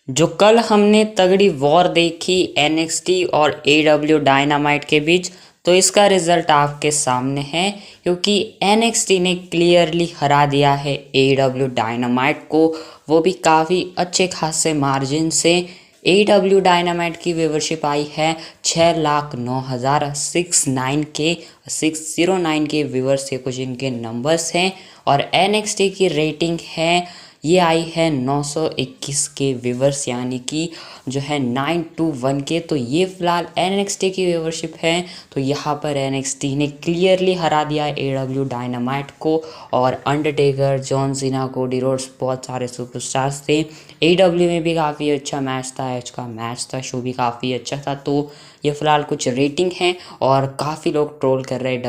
जो कल हमने तगड़ी वॉर देखी एनएक्सटी और एडब्ल्यू डायनामाइट के बीच, तो इसका रिजल्ट आपके सामने है क्योंकि एनएक्सटी ने क्लियरली हरा दिया है एडब्ल्यू डायनामाइट को, वो भी काफ़ी अच्छे खासे मार्जिन से। एडब्ल्यू डायनामाइट की व्यूवरशिप आई है 6,09,069 के 609 के व्यूवर्स के कुछ इनके नंबर्स हैं। और एनएक्सटी की रेटिंग है, ये आई है 921 के व्यूवर्स, यानी कि जो है 921 के। तो ये फिलहाल एनएक्सटी की व्यूवरशिप है। तो यहाँ पर एनएक्सटी ने क्लियरली हरा दिया एडब्ल्यू डायनामाइट को। और Undertaker, John Cena, Cody Rhodes, बहुत सारे सुपरस्टार्स थे। एडब्ल्यू में भी काफ़ी अच्छा मैच था, एच का मैच था, शो भी काफ़ी अच्छा था। तो ये फिलहाल कुछ रेटिंग है और काफ़ी लोग ट्रोल कर रहे हैं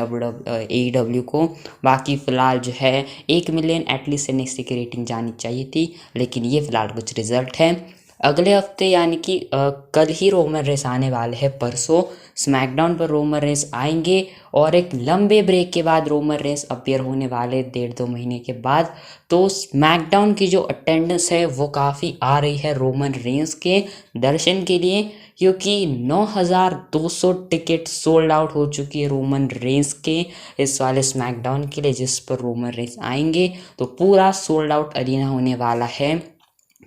एडब्ल्यू को। बाकी फ़िलहाल जो है 1 मिलियन एटलीस्ट एनएक्सटी की रेटिंग जानी चाहिए थी, लेकिन ये फ़िलहाल कुछ रिजल्ट है। अगले हफ्ते यानी कि कल ही रोमन रेस आने वाले हैं, परसों स्मैकडाउन पर रोमन रेस आएंगे और एक लंबे ब्रेक के बाद रोमन रेस अपीयर होने वाले 1.5-2 महीने के बाद। तो स्मैकडाउन की जो अटेंडेंस है वो काफ़ी आ रही है रोमन रेंस के दर्शन के लिए, क्योंकि 9,200 टिकट सोल्ड आउट हो चुकी है रोमन रेंस के इस वाले स्मैकडाउन के लिए, जिस पर रोमन रेंस आएंगे। तो पूरा सोल्ड आउट अरीना होने वाला है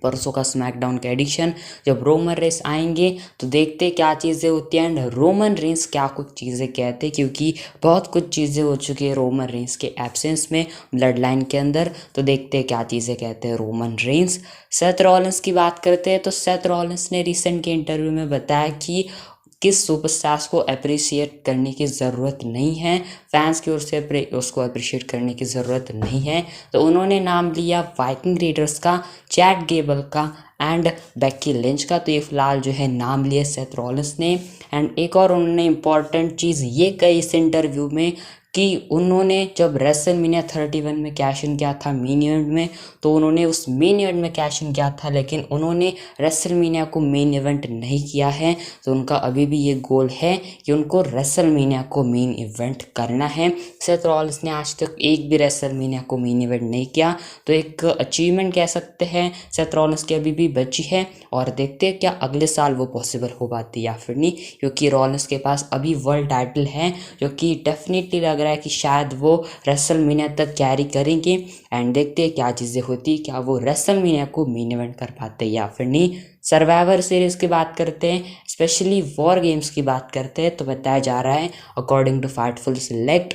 परसों का स्मैकडाउन का एडिशन। जब रोमन रेंस आएंगे तो देखते क्या चीज़ें होती हैं एंड रोमन रेंस क्या कुछ चीज़ें कहते हैं, क्योंकि बहुत कुछ चीज़ें हो चुकी है रोमन रेंस के एब्सेंस में ब्लड लाइन के अंदर। तो देखते क्या चीज़ें कहते हैं रोमन रेंस। सेथ रॉलिंस की बात करते हैं तो सेथ रॉलिंस ने रिसेंट के इंटरव्यू में बताया कि किस सुपरस्टार्स को अप्रिशिएट करने की ज़रूरत नहीं है, फैंस की ओर से उसको अप्रिशिएट करने की ज़रूरत नहीं है। तो उन्होंने नाम लिया वाइकिंग रेडर्स का, चैट गेबल का एंड बेकी लिंच का। तो ये फिलहाल जो है नाम लिए सेथ रॉलिंस ने। एंड एक और उन्होंने इम्पॉर्टेंट चीज़ ये कही इस इंटरव्यू में कि उन्होंने जब रेसलमेनिया 31 में कैश इन किया था मेन इवेंट में, तो उन्होंने उस मेन इवेंट में कैश इन किया था, लेकिन उन्होंने रेसलमेनिया को मेन इवेंट नहीं किया है। तो उनका अभी भी ये गोल है कि उनको रेसलमेनिया को मेन इवेंट करना है। सेथ रॉलिंस ने आज तक एक भी रेसलमेनिया को मेन इवेंट नहीं किया, तो एक अचीवमेंट कह सकते हैं सेथ रॉलिंस की अभी भी बची है। और देखते हैं क्या अगले साल वो पॉसिबल हो पाती है या फिर नहीं, क्योंकि रॉलिंस के पास अभी वर्ल्ड टाइटल है, जो कि डेफिनेटली लग रहा है कि शायद वो रेसलमेनिया तक कैरी करेंगे। एंड देखते हैं क्या चीज़ें होती, क्या वो रेसलमेनिया को मेन इवेंट कर पाते हैं या फिर नहीं। सर्वाइवर सीरीज की बात करते हैं, स्पेशली वॉर गेम्स की बात करते हैं, तो बताया जा रहा है अकॉर्डिंग टू फाइटफुल सिलेक्ट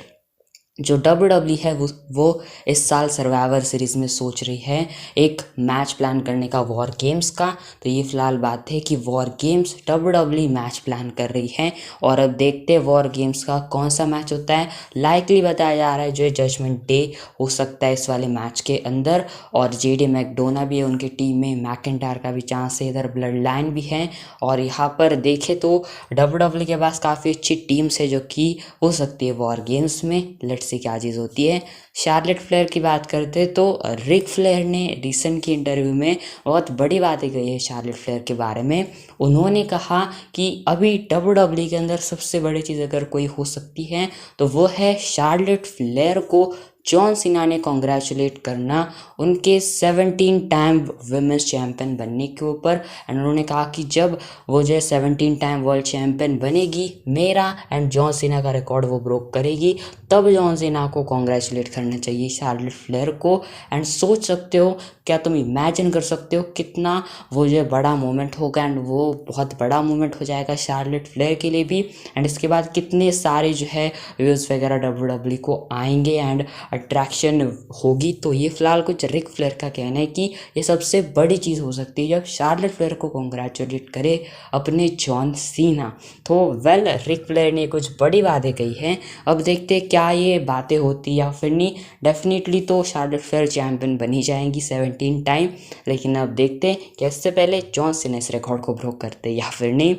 जो WWE है वो इस साल सर्वाइवर सीरीज़ में सोच रही है एक मैच प्लान करने का वॉर गेम्स का। तो ये फिलहाल बात है कि war games WWE match plan कर रही है। और अब देखते हैं वॉर गेम्स का कौन सा मैच होता है। लाइकली बताया जा रहा है जो जजमेंट डे हो सकता है इस वाले मैच के अंदर। और JD मैकडोना भी है उनकी टीम में, मैकिंटायर का भी चांस है, इधर ब्लड लाइन भी है। और यहाँ पर देखें तो WWE के पास काफ़ी अच्छी टीम्स है जो कि हो सकती है वॉर गेम्स में। से क्या चीज़ होती है। शार्लेट फ्लेयर की बात करते हैं तो रिक फ्लेयर ने रिसेंट की इंटरव्यू में बहुत बड़ी बातें कही है शार्लेट फ्लेयर के बारे में। उन्होंने कहा कि अभी WWE के अंदर सबसे बड़ी चीज़ अगर कोई हो सकती है तो वो है शार्लेट फ्लेयर को जॉन सीना ने कॉन्ग्रेचुलेट करना उनके 17 टाइम विमेंस चैम्पियन बनने के ऊपर। एंड उन्होंने कहा कि जब वो जो 17 टाइम वर्ल्ड चैम्पियन बनेगी, मेरा एंड जॉन सीना का रिकॉर्ड वो ब्रोक करेगी, तब जॉन सीना को कॉन्ग्रेचुलेट करना चाहिए शार्लेट फ्लेयर को। एंड सोच सकते हो, क्या तुम इमेजिन कर सकते हो कितना वो जो बड़ा मोमेंट होगा। एंड वो बहुत बड़ा मोमेंट हो जाएगा शार्लेट फ्लेयर के लिए भी। एंड इसके बाद कितने सारे जो है व्यूज़ वगैरह WWE को आएंगे एंड अट्रैक्शन होगी। तो ये फिलहाल कुछ रिक फ्लेयर का कहना है कि ये सबसे बड़ी चीज़ हो सकती है जब शार्लेट फ्लेयर को कॉन्ग्रेचुलेट करे अपने जॉन सीना। तो वेल, रिक फ्लेयर ने कुछ बड़ी बातें कही हैं, अब देखते क्या ये बातें होती या फिर नहीं। डेफिनेटली तो शार्लेट फ्लेयर चैम्पियन बनी जाएंगी 17 टाइम, लेकिन अब देखते हैं कि इससे पहले जॉन सीना इस रिकॉर्ड को ब्रोक करते या फिर नहीं।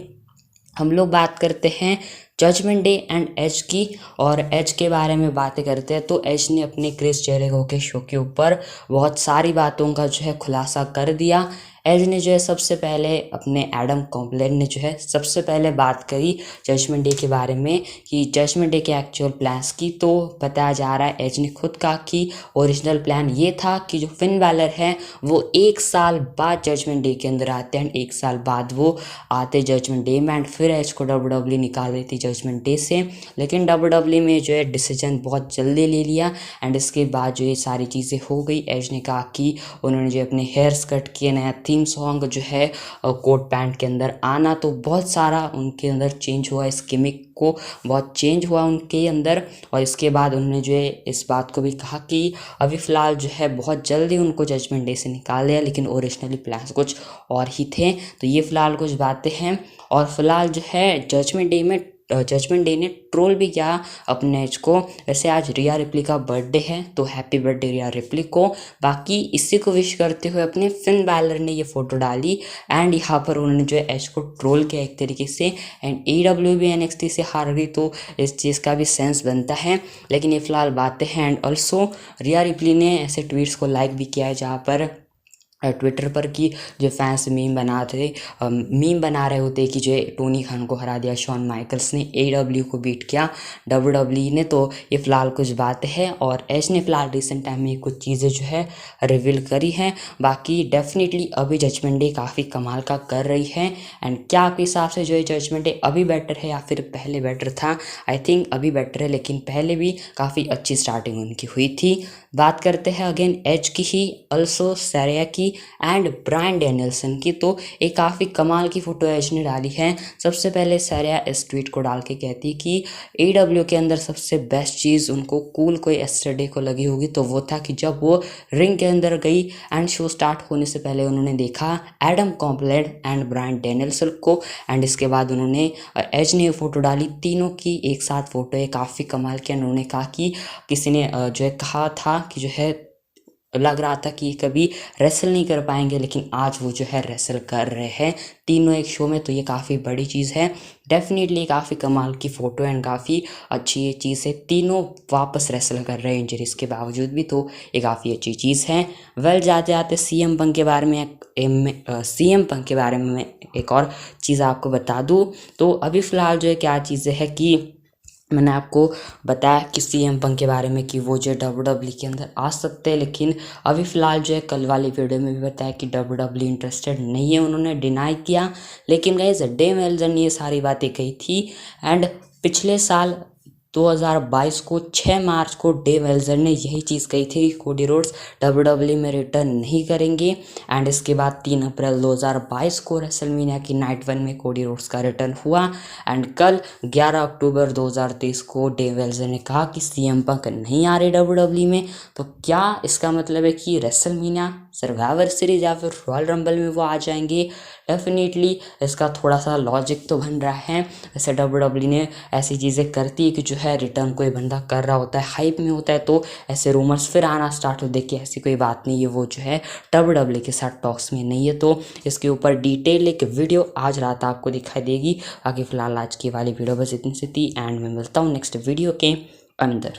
हम लोग बात करते हैं जजमेंट डे एंड एज की, और एज के बारे में बातें करते हैं तो एज ने अपने क्रिस जेरिको के शो के ऊपर बहुत सारी बातों का जो है खुलासा कर दिया। एज ने जो है सबसे पहले अपने एडम कॉम्प्लेन ने जो है सबसे पहले बात करी जजमेंट डे के बारे में कि जजमेंट डे के एक्चुअल प्लान्स की। तो बताया जा रहा है एज ने खुद कहा कि ओरिजिनल प्लान ये था कि जो फिन बैलर है वो 1 साल बाद जजमेंट डे के अंदर आते हैं, 1 साल बाद वो आते जजमेंट डे में, एंड फिर एज को WWE निकाल रही थी जजमेंट डे से। लेकिन WWE में जो है डिसीजन बहुत जल्दी ले लिया एंड इसके बाद जो ये सारी चीज़ें हो गई। एज ने कहा कि उन्होंने जो अपने हेयर्स कट किए, नया थीम सॉन्ग जो है कोट पैंट के अंदर आना, तो बहुत सारा उनके अंदर चेंज हुआ, इस गिमिक को बहुत चेंज हुआ उनके अंदर। और इसके बाद उन्होंने जो है इस बात को भी कहा कि अभी फ़िलहाल जो है बहुत जल्दी उनको जजमेंट डे से निकाल दिया, लेकिन ओरिजिनली प्लान्स कुछ और ही थे। तो ये फ़िलहाल कुछ बातें हैं। और फिलहाल जो है जजमेंट डे ने ट्रोल भी किया अपने एज को। वैसे आज रिया रिप्ली का बर्थडे है, तो हैप्पी बर्थडे रिया रिप्ली को। बाकी इसी को विश करते हुए अपने फिन बैलर ने ये फ़ोटो डाली एंड यहाँ पर उन्होंने जो है एज को ट्रोल किया एक तरीके से। एंड AEW भी NXT से हार गई, तो इस चीज़ का भी सेंस बनता है। लेकिन ये फ़िलहाल बातें हैं। एंड ऑल्सो रिया रिप्ली ने ऐसे ट्वीट्स को लाइक भी किया है जहाँ पर ट्विटर पर कि जो फैंस मीम बना रहे होते कि जो टोनी खान को हरा दिया शॉन माइकल्स ने, AEW को बीट किया WWE ने। तो ये फ़िलहाल कुछ बातें हैं और एज ने फ़िलहाल रिसेंट टाइम में कुछ चीज़ें जो है रिवील करी हैं। बाकी डेफिनेटली अभी जजमेंट डे काफ़ी कमाल का कर रही है। एंड क्या आपके हिसाब से जो है जजमेंट डे अभी बेटर है या फिर पहले बेटर था? आई थिंक अभी बेटर है, लेकिन पहले भी काफ़ी अच्छी स्टार्टिंग उनकी हुई थी। बात करते हैं अगेन एज की ही, ऑल्सो सारिया की एंड ब्रायन डैनियल्सन की। तो एक काफ़ी कमाल की फ़ोटो एज ने डाली है। सबसे पहले सारिया इस ट्वीट को डाल के कहती कि AEW के अंदर सबसे बेस्ट चीज़ उनको कूल कोई एस्टरडे को लगी होगी, तो वो था कि जब वो रिंग के अंदर गई एंड शो स्टार्ट होने से पहले उन्होंने देखा एडम कॉम्प्लेन एंड ब्रायन डैनियल्सन को। एंड इसके बाद उन्होंने एज ने फ़ोटो डाली, तीनों की एक साथ फ़ोटो है, काफ़ी कमाल की। उन्होंने कहा कि किसी ने जो है कहा था कि जो है लग रहा था कि कभी रेसल नहीं कर पाएंगे, लेकिन आज वो जो है रेसल कर रहे हैं तीनों एक शो में। तो ये काफ़ी बड़ी चीज़ है, डेफिनेटली काफ़ी कमाल की फ़ोटो एंड काफ़ी अच्छी ये चीज़ है। तीनों वापस रेसल कर रहे हैं इंजरीज के बावजूद भी, तो ये काफ़ी अच्छी चीज़ है। वेल जाते जाते CM पंक के बारे में मैं एक और चीज़ आपको बता दूँ। तो अभी फ़िलहाल जो है क्या चीज़ें है कि मैंने आपको बताया कि CM पंक के बारे में कि वो जो WWE के अंदर आ सकते हैं, लेकिन अभी फ़िलहाल जो है कल वाली वीडियो में भी बताया कि WWE इंटरेस्टेड नहीं है, उन्होंने डिनाई किया। लेकिन गाइस डेम एल्जन ने ये सारी बातें कही थी एंड पिछले साल 2022 को 6 मार्च को डेव एल्जर ने यही चीज़ कही थी कि कोडी रोड्स WWE में रिटर्न नहीं करेंगे। एंड इसके बाद 3 अप्रैल 2022 को रेसलमेनिया की नाइट 1 में कोडी रोड्स का रिटर्न हुआ। एंड कल 11 अक्टूबर 2023 को डेव एल्जर ने कहा कि CM पंक नहीं आ रहे WWE में। तो क्या इसका मतलब है कि रेसलमेनिया, सर्वाइवर सीरीज या फिर रॉयल रंबल में वो आ जाएंगे? डेफिनेटली इसका थोड़ा सा लॉजिक तो बन रहा है। वैसे WWE ने ऐसी चीज़ें करती है कि जो है रिटर्न कोई बंदा कर रहा होता है, हाइप में होता है, तो ऐसे रूमर्स फिर आना स्टार्ट हो। देखिए ऐसी कोई बात नहीं है, वो जो है WWE के साथ टॉक्स में नहीं है। तो इसके ऊपर डिटेल एक वीडियो आज रात आपको दिखाई देगी। बाकी फ़िलहाल आज की वाली वीडियो बस इतनी सी थी एंड मैं मिलता हूँ नेक्स्ट वीडियो के अंदर।